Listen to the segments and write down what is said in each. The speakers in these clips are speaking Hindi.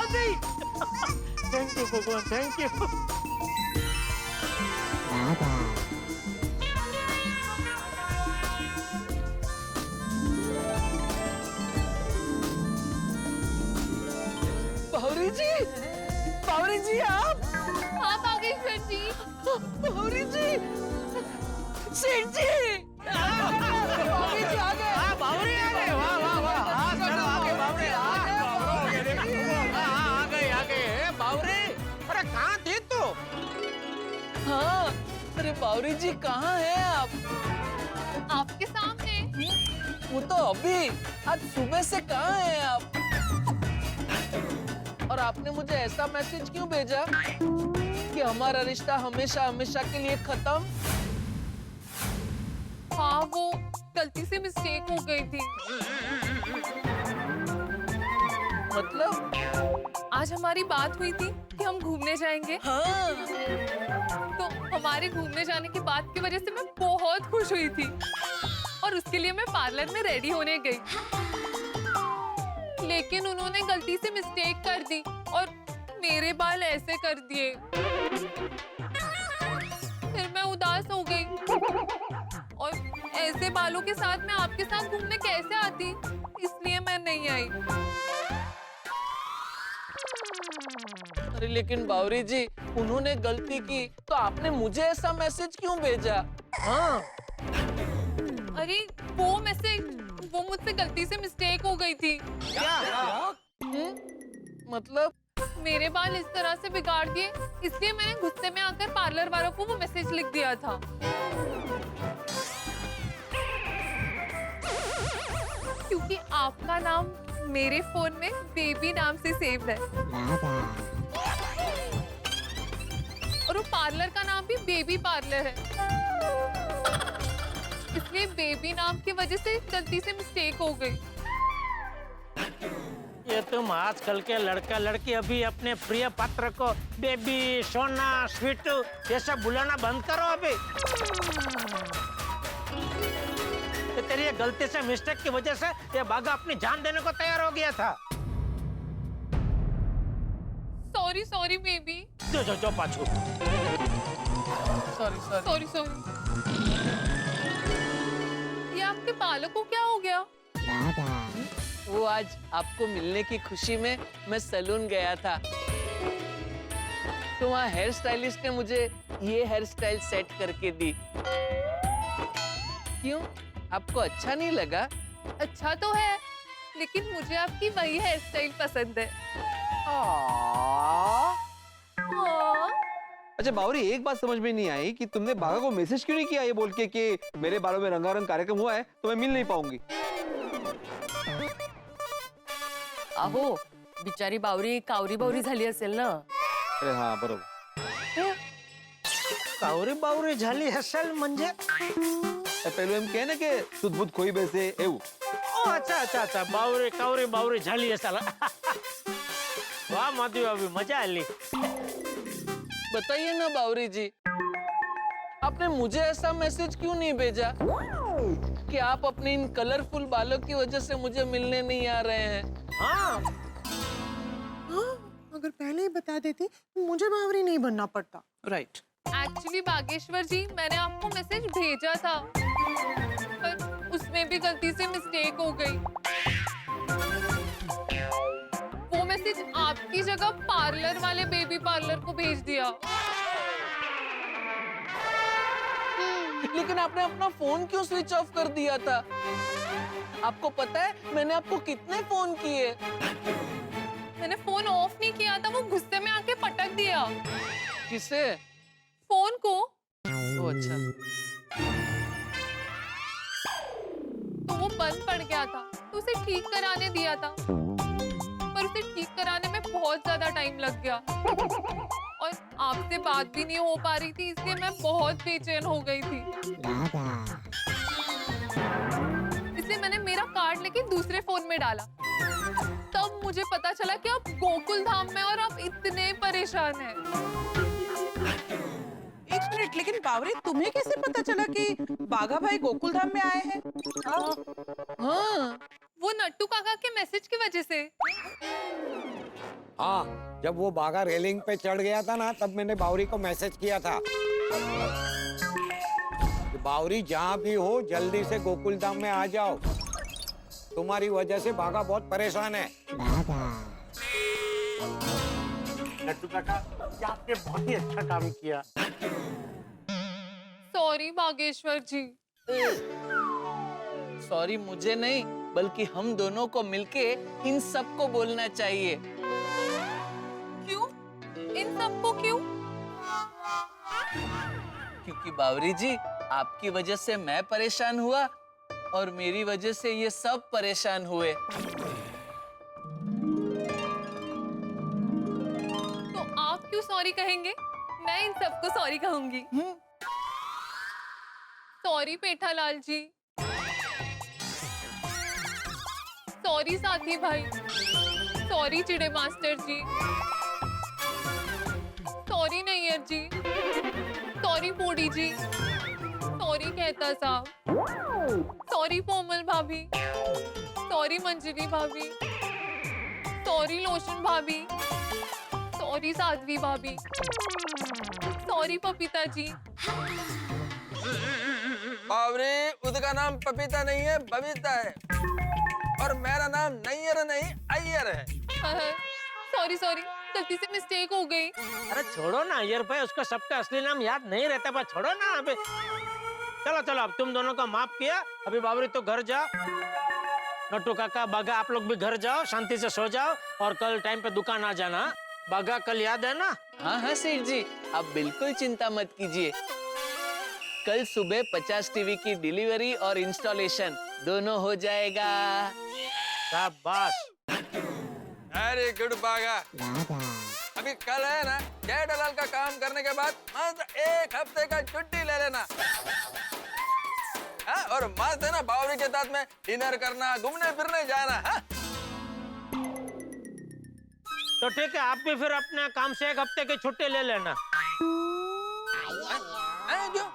आ गई। थैंक यू भगवान, थैंक यू। बावरी जी आप? हाँ बागेश्वर जी। बावरी जी, सेठ जी, बावरी जी आ गए। हाँ बावरी आ गए, वाह वाह वाह। हाँ चलो आगे बावरी, आ गए बावरी। अरे कहाँ थी तू? हाँ, अरे बावरी जी कहाँ हैं आप? आपके सामने। वो तो अभी, आज सुबह से कहाँ हैं आप? और आपने मुझे ऐसा मैसेज क्यों भेजा कि हमारा रिश्ता हमेशा हमेशा के लिए खत्म? हाँ वो गलती से मिस्टेक हो गई थी। मतलब? आज हमारी बात हुई थी कि हम घूमने जाएंगे। हाँ। तो हमारे घूमने जाने की बात की वजह से मैं बहुत खुश हुई थी और उसके लिए मैं पार्लर में रेडी होने गई। लेकिन उन्होंने गलती से मिस्टेक कर दी और मेरे बाल ऐसे कर दिए। फिर मैं उदास हो गई और ऐसे बालों के साथ मैं आपके साथ घूमने कैसे आती, इसलिए मैं नहीं आई। अरे लेकिन बावरी जी, उन्होंने गलती की तो आपने मुझे ऐसा मैसेज क्यों भेजा? हाँ। अरे वो मैसेज, वो मुझसे गलती से मिस्टेक हो गई थी। क्या? मतलब? मेरे बाल इस तरह से बिगाड़ दिए, इसलिए मैंने गुस्से में आकर पार्लर वालों को वो मैसेज लिख दिया था। क्योंकि आपका नाम मेरे फोन में बेबी नाम से सेव है और वो पार्लर का नाम भी बेबी पार्लर है, इसलिए बेबी नाम की वजह से गलती से मिस्टेक हो गई। ये तुम आजकल के लड़का लड़की अभी अपने प्रिय पात्र को बेबी, सोना, स्वीटू ये सब बुलाना बंद करो अभी। तो तेरी ये गलती से मिस्टेक की वजह से ये बाघा अपनी जान देने को तैयार हो गया था। Sorry sorry baby. जो पाछू। Sorry sorry. ये आपके बालों को क्या हो गया? वो आज आपको मिलने की खुशी में मैं सैलून गया था, तो वहाँ हेयर स्टाइलिस्ट ने मुझे ये हेयर स्टाइल सेट करके दी। क्यों, आपको अच्छा नहीं लगा? अच्छा तो है, लेकिन मुझे आपकी वही हेयर स्टाइल पसंद है। अच्छा बावरी, एक बात समझ में नहीं आई कि तुमने बाघा को मैसेज क्यों नहीं किया ये बोल के कि मेरे बालों में रंगारंग कार्यक्रम हुआ है तो मैं मिल नहीं पाऊंगी। अहो बिचारी बावरी कावरी बावरी झाली असेल ना। अरे हाँ बरोबर। कावरी बावरी झाली असेल म्हणजे? પેલું એમ કહે ને કે સુધબુધ ખોઈ બેસે એવું। ओ अच्छा बावरी कावरी बावरी झाली असेल। वाह माधवी अभी मजा आली। बताइए ना बावरी जी, आपने मुझे ऐसा मैसेज क्यों नहीं भेजा कि आप अपने इन कलरफुल बालों की वजह से मुझे मिलने नहीं आ रहे हैं? हाँ अगर पहले ही बता देती मुझे बावरी नहीं बनना पड़ता। राइट। एक्चुअली बागेश्वर जी, मैंने आपको मैसेज भेजा था पर उसमें भी गलती से मिस्टेक हो गई। वो मैसेज आपकी जगह पार्लर वाले बेबी पार्लर को भेज दिया। लेकिन आपने अपना फोन क्यों स्विच ऑफ कर दिया था? आपको पता है मैंने आपको कितने फोन किए? मैंने फोन ऑफ नहीं किया था, वो गुस्से में आके पटक दिया। किसे? फोन को। ओ अच्छा। तो वो बंद पड़ गया था, तो उसे ठीक कराने दिया था, पर उसे ठीक कराने में बहुत ज्यादा टाइम लग गया और आपसे बात भी नहीं हो पा रही थी, इसलिए मैं बहुत बेचैन हो गई थी। इसलिए मैंने मेरा कार्ड लेके दूसरे फोन में डाला। तब मुझे पता चला कि आप गोकुल धाम में और आप इतने परेशान हैं। एक मिनट, लेकिन बावरी तुम्हें कैसे पता चला कि बाघा भाई गोकुल धाम में आए हैं? हाँ, वो नट्टू काका के मैसेज की वजह से। हाँ, जब वो बागा रेलिंग पे चढ़ गया था ना, तब मैंने बावरी को मैसेज किया था कि बावरी जहाँ भी हो जल्दी से गोकुल धाम में आ जाओ, तुम्हारी वजह से बागा बहुत परेशान है। लड्डू काका, ये आपने बहुत ही अच्छा काम किया। सॉरी बागेश्वर जी। सॉरी मुझे नहीं, बल्कि हम दोनों को मिलके इन सबको बोलना चाहिए। क्यों? इन सबको क्यों? क्योंकि बावरी जी, आपकी वजह से मैं परेशान हुआ और मेरी वजह से ये सब परेशान हुए। तो आप क्यों सॉरी कहेंगे? मैं इन सबको सॉरी कहूंगी। सॉरी पेठालाल जी, सॉरी साथी भाई, सॉरी चिड़े मास्टर जी, सॉरी नैयर जी, सॉरी बूढ़ी जी, सॉरी कहता साहब, सॉरी कोमल भाभी, सॉरी मंजरी भाभी, सॉरी लोशन भाभी, सॉरी साध्वी भाभी, सॉरी पपीता जी। बावरी, उसका नाम पपीता नहीं है, बबीता है, और मेरा नाम नैयर नहीं अय्यर है। सॉरी सॉरी, गलती से मिस्टेक हो गई। अरे छोड़ो ना अय्यर भाई, उसको सबका असली नाम याद नहीं रहता, बस छोड़ो ना अभी। चलो चलो, अब तुम दोनों का माफ किया, अभी बावरी तो घर जाओ। नट्टू काका, बागा, आप लोग भी घर जाओ, शांति से सो जाओ, और कल टाइम पे दुकान आ जाना। बागा, कल याद है ना? हाँ हाँ सेठ जी, आप बिल्कुल चिंता मत कीजिए। कल सुबह 50 टीवी की डिलीवरी और इंस्टॉलेशन दोनों हो जाएगा। शाबाश। अरे गुड बागा। अभी कल है ना, जेठालाल का काम करने के बाद मस्त 1 हफ्ते का छुट्टी ले लेना। हाँ, और मस्त है ना, बावरी के साथ में डिनर करना, घूमने फिरने जाना। हाँ? तो ठीक है, आप भी फिर अपने काम से 1 हफ्ते की छुट्टी ले लेना। क्यों?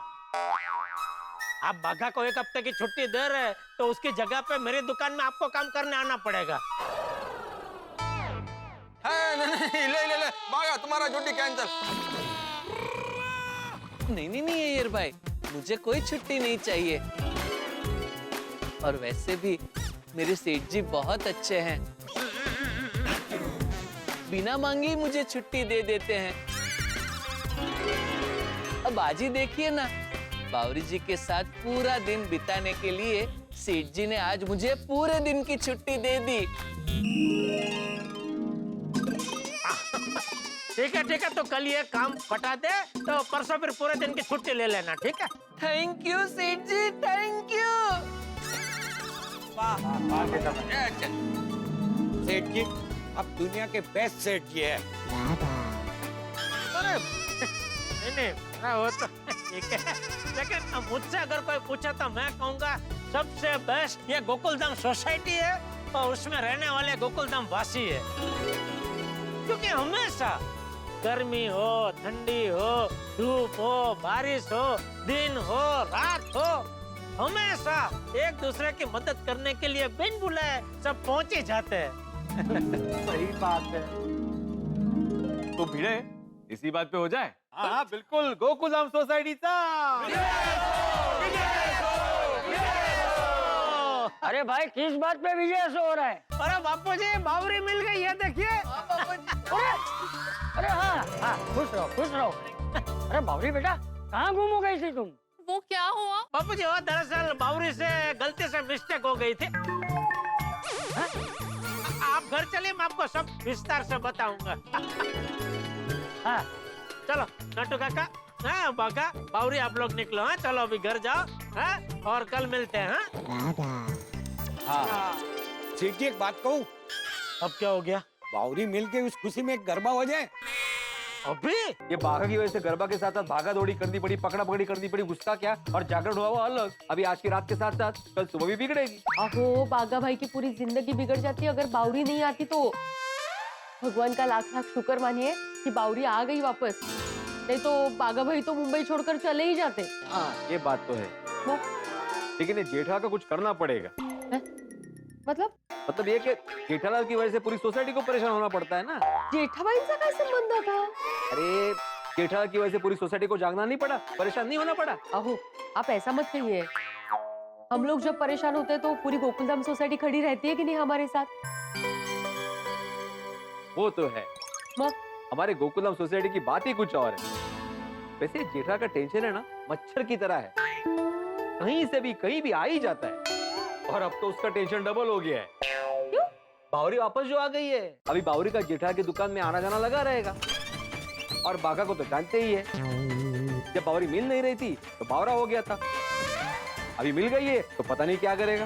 आप बागा को 1 हफ्ते की छुट्टी दे रहे हैं, तो उसकी जगह पे मेरी दुकान में आपको काम करने आना पड़ेगा। नहीं, ले बागा, तुम्हारा छुट्टी कैंसिल। नहीं अय्यर भाई, मुझे कोई छुट्टी नहीं चाहिए। और वैसे भी मेरे सेठ जी बहुत अच्छे हैं, बिना मांगे ही मुझे छुट्टी दे देते हैं। अब आज ही देखिए ना, बावरी जी के साथ पूरा दिन बिताने के लिए सेठ जी ने आज मुझे पूरे दिन की छुट्टी दे दी। ठीक है, तो कल ये काम पटा दे, तो परसों फिर पूरे दिन की छुट्टी ले लेना, ठीक है? थैंक यू सेठ जी, थैंक यू। सेठ जी, अब दुनिया के बेस्ट सेठ जी है। अरे नहीं, वो तो ठीक है, लेकिन मुझसे अगर कोई पूछे तो मैं कहूँगा सबसे बेस्ट ये गोकुलधाम सोसाइटी है, और उसमें रहने वाले गोकुलधाम वासी है। क्योंकि हमेशा गर्मी हो, ठंडी हो, धूप हो, बारिश हो, दिन हो, रात हो, हमेशा एक दूसरे की मदद करने के लिए बिन बुलाए सब पहुंच ही जाते हैं। सही बात है। तो भिड़े इसी बात पे हो जाए। हाँ बिल्कुल, गोकुलधाम सोसाइटी अरे भाई, किस बात पे विजय हो रहा है? अरे बापू जी, बावरी मिल गई है, देखिए। अरे हाँ, खुश रहो। अरे बावरी बेटा, कहाँ गुम हो गई थी तुम? वो क्या हुआ? बापू जी, वो दरअसल बावरी से गलती से मिस्टेक हो गई थी। आप घर चलिए, मैं आपको सब विस्तार से बताऊंगा। हाँ, चलो नट्टू काका, हाँ बागा, बावरी, आप लोग निकलो। हाँ चलो, अभी घर जाओ, हाँ, और कल मिलते हैं। हाँ, सेठ जी एक बात कहूँ, अब क्या हो गया? बावरी मिल के उस खुशी में एक गरबा हो जाए। अभी ये बाघा की वजह से गरबा के साथ साथ भागा दौड़ी करनी पड़ी, पकड़ा पकड़ी करनी पड़ी, गुस्सा क्या और जागरण हुआ वो अलग। अभी आज की रात के साथ साथ कल सुबह भी बिगड़ेगी। अहो, बागा भाई की पूरी जिंदगी बिगड़ जाती अगर बावरी नहीं आती तो। भगवान का लाख लाख शुक्र मानिए कि बावरी आ गई वापस, नहीं तो बागा भाई तो मुंबई छोड़कर चले ही जाते। हाँ ये बात तो है, लेकिन ये जेठा का कुछ करना पड़ेगा। मतलब ये कि जेठालाल की वजह से पूरी सोसाइटी को परेशान होना पड़ता है ना। जेठाबाईंचा काय संबंध था? अरे जेठालाल की वजह से पूरी सोसाइटी को जागना नहीं पड़ा, परेशान नहीं होना पड़ा। अहो, आप ऐसा मत कहिए। हम लोग जब परेशान होते हैं तो पूरी गोकुलधाम सोसाइटी खड़ी रहती है कि नहीं हमारे साथ? वो तो है, मग हमारे गोकुलधाम सोसाइटी की बात ही कुछ और है। वैसे जेठा का टेंशन है ना मच्छर की तरह है, कहीं से भी कहीं भी आ ही जाता है। और अब तो उसका टेंशन डबल हो गया है। क्यों? बावरी वापस जो आ गई है, अभी बावरी का जेठा की दुकान में आना जाना लगा रहेगा। और बाघा को तो जानते ही है, जब बावरी मिल नहीं रही थी तो बावरा हो गया था, अभी मिल गई है तो पता नहीं क्या करेगा।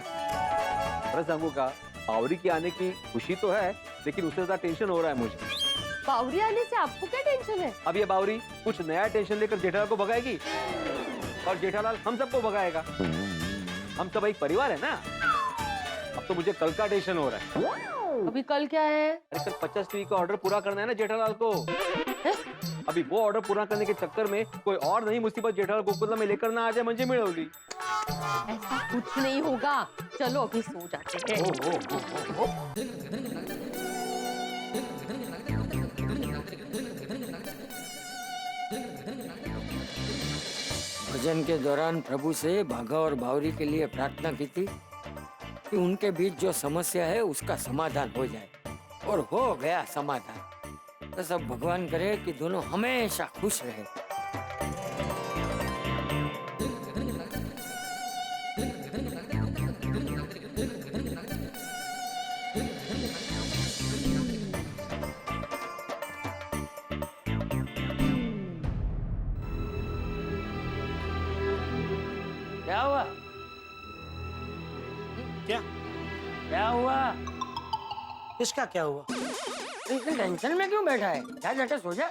अरे सांगू का बावरी के आने की खुशी तो है, लेकिन उससे ज्यादा टेंशन हो रहा है मुझे। बावरी आने से आपको क्या टेंशन है? अब ये बावरी कुछ नया टेंशन लेकर जेठालाल को भगाएगी और जेठालाल हम सबको भगाएगा। हम सब एक परिवार है ना। अब तो मुझे कल का टेंशन हो रहा है। अभी कल क्या है? अरे कल 50 टीवी का ऑर्डर पूरा करना है ना जेठालाल को। अभी वो ऑर्डर पूरा करने के चक्कर में कोई और नई मुसीबत जेठालाल गोकुलधाम में लेकर ना आ जाए म्हणजे मिळवली। ऐसा कुछ नहीं होगा, चलो अभी सो जाते हैं। भजन के दौरान प्रभु से भागा और बावरी के लिए प्रार्थना की थी कि उनके बीच जो समस्या है उसका समाधान हो जाए, और हो गया समाधान। तो सब भगवान करे कि दोनों हमेशा खुश रहे। क्या हुआ? क्या क्या हुआ? इसका क्या हुआ? इतनी टेंशन में क्यों बैठा है? जा जाके सो जा।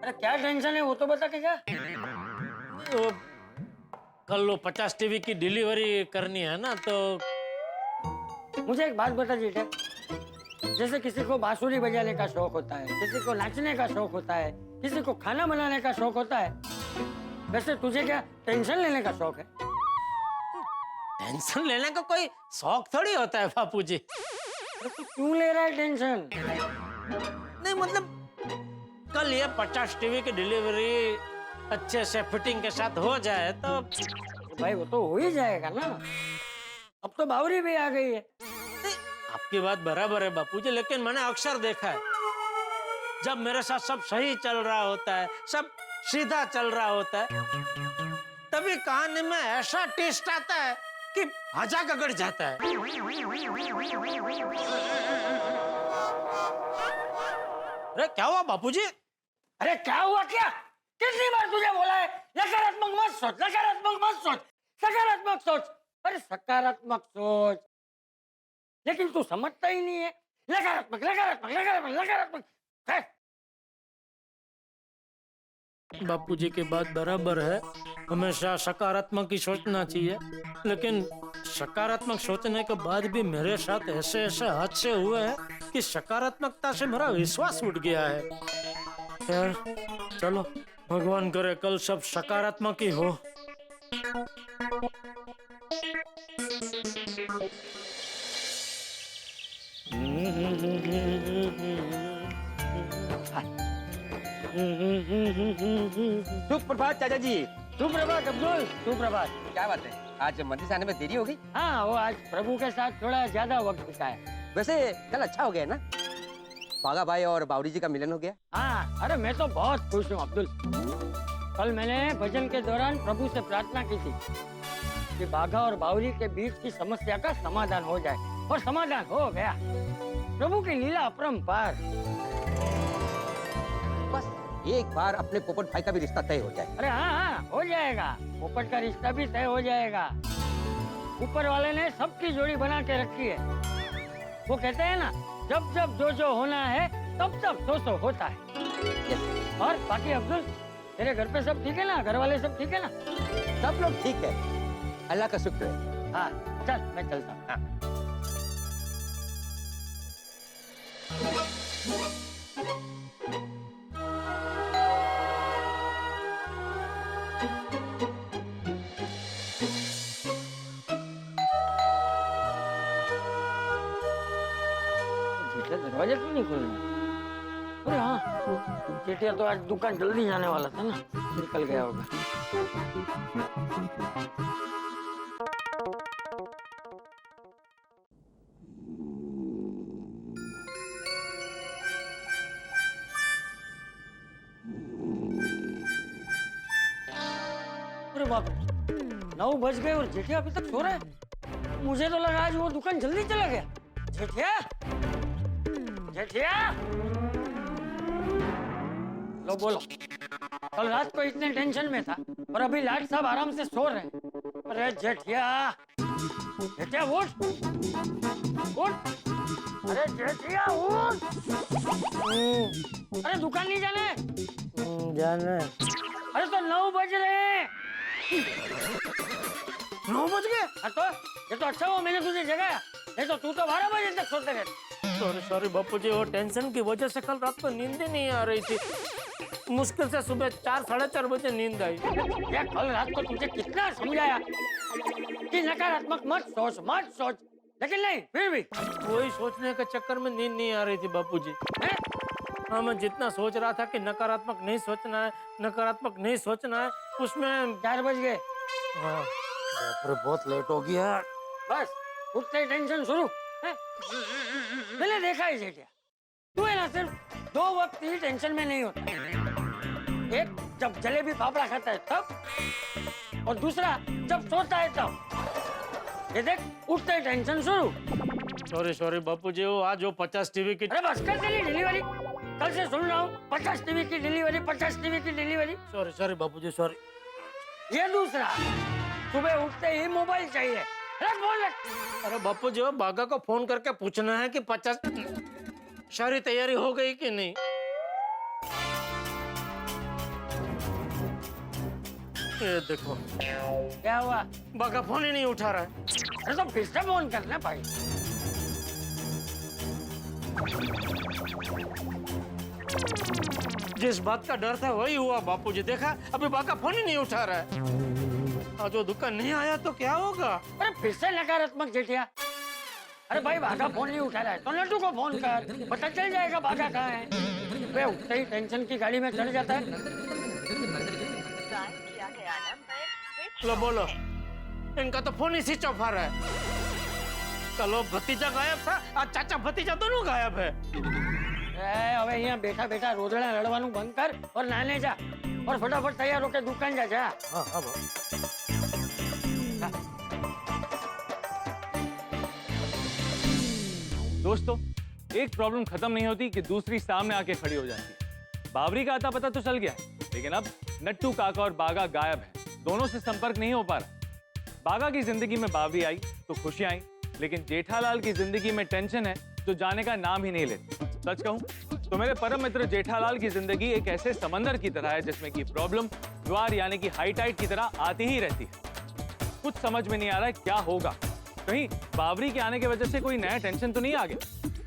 अरे क्या टेंशन है वो तो बता के क्या? वो कल वो 50 टीवी की डिलीवरी करनी है ना, तो मुझे एक बात बता जेठा, जैसे किसी को बांसुरी बजाने का शौक होता है, किसी को नाचने का शौक होता है, किसी को खाना बनाने का शौक होता है, वैसे तुझे क्या टेंशन लेने का शौक है? टेंशन लेने का कोई शौक थोड़ी होता है बापूजी। अरे तू क्यों ले रहा है टेंशन? नहीं मतलब कल ये 50 टीवी की डिलीवरी अच्छे से फिटिंग के साथ हो जाए तो भाई वो तो हो ही जाएगा ना। अब तो बावरी भी आ गई है। आपकी बात बराबर है बापूजी, लेकिन मैंने अक्सर देखा है जब मेरे साथ सब सही चल रहा होता है, सब सीधा चल रहा होता है, तभी कहानी में ऐसा ट्विस्ट आता है कि हजा गगड़ जाता है। अरे क्या हुआ बापूजी? अरे क्या हुआ क्या? कितनी बार तुझे बोला है नकारात्मक मत सोच, नकारात्मक मत सोच, सकारात्मक सोच। अरे सकारात्मक सोच, लेकिन तू समझता ही नहीं है। नकारात्मक नकारात्मक नकारात्मक नकारात्मक। बापूजी की बात बराबर है, हमेशा सकारात्मक ही सोचना चाहिए, लेकिन सकारात्मक सोचने के बाद भी मेरे साथ ऐसे ऐसे हादसे हुए हैं कि सकारात्मकता से मेरा विश्वास उठ गया है। यार चलो भगवान करे कल सब सकारात्मक ही हो। सुप्रभात चाचा जी। सुप्रभात अब्दुल, सुप्रभात। क्या बात है, आज मंदिर से आने में देरी हो गई? हाँ, वो आज प्रभु के साथ थोड़ा ज्यादा वक्त बिताया। वैसे कल अच्छा हो गया ना, बागा भाई और बावरी जी का मिलन हो गया। हाँ, अरे मैं तो बहुत खुश हूँ अब्दुल। कल मैंने भजन के दौरान प्रभु से प्रार्थना की थी कि बाघा और बावरी के बीच की समस्या का समाधान हो जाए, और समाधान हो गया। प्रभु की लीला अपरंपार। बस एक बार अपने पोपट भाई का भी रिश्ता तय हो जाए। अरे हाँ हाँ, हो जाएगा। पोपट का रिश्ता भी तय हो जाएगा। ऊपर वाले ने सबकी जोड़ी बना के रखी है। वो कहते हैं ना, जब जब जो होना है तब तब सो होता है। और बाकी अब्दुल, तेरे घर पे सब ठीक है ना? घर वाले सब ठीक है ना? सब लोग ठीक है, अल्लाह का शुक्र है। हाँ चल, मैं चलता हूँ। हाँ। मुझे क्यों नहीं खोलना? अरे हाँ, जेठिया तो आज दुकान जल्दी जाने वाला था ना, निकल गया होगा। अरे बाप रे, 9 बज गए और जेठिया अभी तक सो रहा है। मुझे तो लगा आज वो दुकान जल्दी चला गया। जेठिया, जेठिया, लो बोलो। कल रात को इतने टेंशन में था और अभी लाट साहब आराम से सो रहे हैं। अरे जेठिया, जेठिया उठ, उठ, अरे जेठिया उठ। अरे दुकान नहीं जाना है? जाना है। अरे तो 9 बज रहे हैं। 9 बज गए? तो ये तो अच्छा हुआ मैंने तुझे जगाया, नहीं तो तू तो 12 बजे तक सोते रहते। सॉरी सॉरी बापू जी, वो टेंशन की वजह से कल रात को नींद ही नहीं आ रही थी। मुश्किल से सुबह 4 साढ़े 4 बजे नींद आई। ये कल रात को तुझे कितना समझाया कि नकारात्मक मत सोच, मत सोच, लेकिन नहीं, फिर भी वही सोचने के चक्कर में नींद नहीं आ रही थी बापू जी। हाँ, मैं जितना सोच रहा था कि नकारात्मक नहीं सोचना है, नकारात्मक नहीं सोचना है, उसमें 4 बज गए। हाँ, बाप रे, बहुत लेट हो गया। बस उठते ही टेंशन शुरू है? मैंने देखा है जेठिया, तू है ना सिर्फ 2 वक्त ही टेंशन में नहीं होता। एक जब जलेबी फाफड़ा खाता है तब, और दूसरा जब सोता है तब। ये देख, उठते ही टेंशन शुरू। सॉरी सॉरी बापू जी, वो आज वो 50 टीवी की। अरे बस कर चली डिलीवरी, कल से सुन रहा हूँ 50 टीवी की डिलीवरी, 50 टीवी की डिलीवरी। सॉरी सॉरी बापू जी, सॉरी। ये दूसरा, सुबह उठते ही मोबाइल चाहिए। रख फोन रख। अरे बापू जी, वो बागा को फोन करके पूछना है कि 50 सारी तैयारी हो गई कि नहीं। ये देखो क्या हुआ? बागा फोन ही नहीं उठा रहा है। अरे तो फिर से फोन करना भाई। जिस बात का डर था वही हुआ बापूजी। देखा, अभी बागा फोन ही नहीं उठा रहा है। आज वो दुकान नहीं आया तो क्या होगा? अरे फिर से नकारात्मक जेठिया। अरे भाई, बागा फोन नहीं उठा रहा है तो लड्डू को फोन कर, पता चल जाएगा बागा कहाँ है। वे उठते ही टेंशन की गाड़ी में चढ़ जाता है। लो बोलो, इनका तो फोन ही स्विच ऑफ आ रहा है। कल वो भतीजा गायब था, आज चाचा भतीजा दोनों गायब है। अबे यहाँ बैठा बैठा रोदड़ा लड़वानू बंद कर और नहाने जा, और फटाफट तैयार होकर दुकान जा। हाँ हाँ दोस्तों, एक प्रॉब्लम खत्म नहीं होती कि दूसरी सामने आके खड़ी हो जाती है। बावरी का आता पता तो चल गया, लेकिन अब नट्टू काका और बागा गायब है। दोनों से संपर्क नहीं हो पा रहा। बागा की जिंदगी में बावरी आई तो खुशियां आई, लेकिन जेठालाल की जिंदगी में टेंशन है जो जाने का नाम ही नहीं लेती। सच कहूं तो मेरे परम मित्र जेठालाल की जिंदगी एक ऐसे समंदर की तरह है जिसमें की प्रॉब्लम ज्वार यानी कि हाई टाइड की तरह आती ही रहती है। कुछ समझ में नहीं आ रहा है क्या होगा। कहीं बावरी के आने की वजह से कोई नया टेंशन तो नहीं आ गया?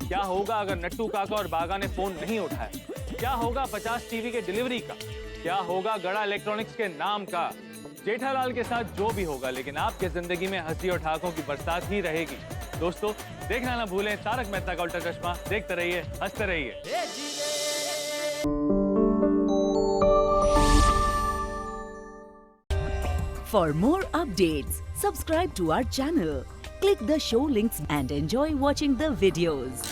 क्या होगा अगर नट्टू काका और बागा ने फोन नहीं उठाया? क्या होगा 50 टीवी के डिलीवरी का? क्या होगा गड़ा इलेक्ट्रॉनिक्स के नाम का? जेठालाल के साथ जो भी होगा, लेकिन आपके जिंदगी में हंसी और ठहाकों की बरसात ही रहेगी। दोस्तों, देखना ना भूलें तारक मेहता का उल्टा चश्मा। देखते रहिए, हंसते रहिए। For more updates, subscribe to our channel, click the show links and enjoy watching the videos.